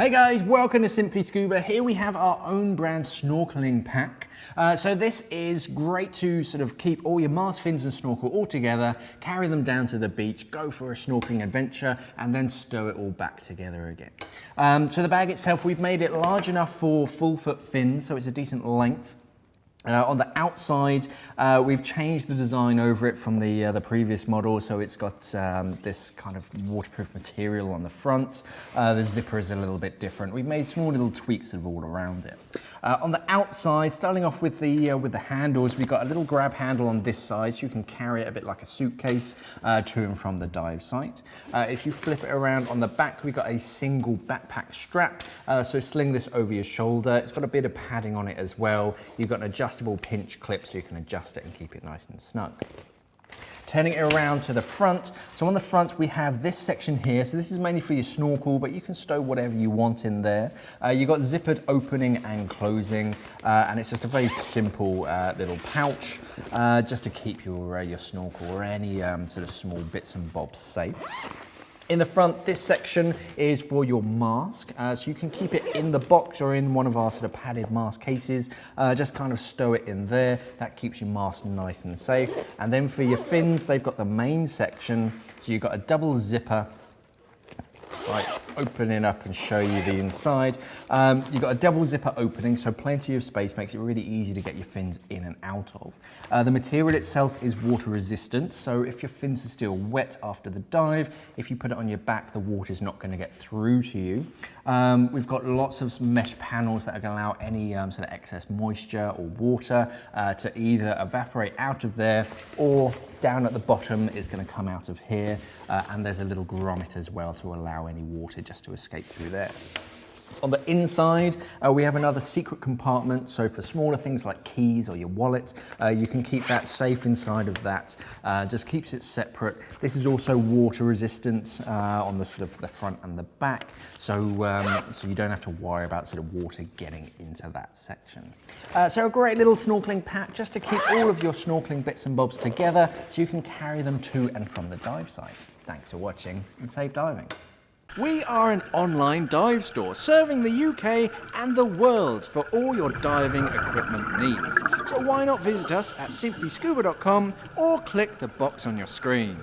Hey guys, welcome to Simply Scuba. Here we have our own brand snorkeling pack. So this is great to sort of keep all your mast, fins and snorkel all together, carry them down to the beach, go for a snorkeling adventure and then stow it all back together again. So the bag itself, we've made it large enough for full foot fins, so it's a decent length. On the outside, we've changed the design over it from the previous model, so it's got this kind of waterproof material on the front. The zipper is a little bit different. We've made small little tweaks of all around it. On the outside, starting off with the handles, we've got a little grab handle on this side, so you can carry it a bit like a suitcase to and from the dive site. If you flip it around on the back, we've got a single backpack strap, so sling this over your shoulder. It's got a bit of padding on it as well. You've got an adjustable pinch clip so you can adjust it and keep it nice and snug. Turning it around to the front, so on the front we have this section here, so this is mainly for your snorkel, but you can stow whatever you want in there. You've got zippered opening and closing, and it's just a very simple little pouch, just to keep your snorkel or any sort of small bits and bobs safe. In the front, this section is for your mask, so you can keep it in the box or in one of our sort of padded mask cases, just kind of stow it in there. That keeps your mask nice and safe. And then for your fins, they've got the main section, so you've got a double zipper. Right, opening up and show you the inside. You've got a double zipper opening, so plenty of space, makes it really easy to get your fins in and out of. The material itself is water resistant, so if your fins are still wet after the dive, if you put it on your back, the water's not going to get through to you. We've got lots of mesh panels that are going to allow any sort of excess moisture or water to either evaporate out of there, or down at the bottom is going to come out of here, and there's a little grommet as well to allow any water just to escape through there. On the inside, we have another secret compartment, so for smaller things like keys or your wallet, you can keep that safe inside of that. Just keeps it separate. This is also water resistant on the sort of the front and the back, so you don't have to worry about sort of water getting into that section. So a great little snorkeling pack just to keep all of your snorkeling bits and bobs together, so you can carry them to and from the dive site. Thanks for watching and safe diving. We are an online dive store serving the UK and the world for all your diving equipment needs. So why not visit us at simplyscuba.com or click the box on your screen.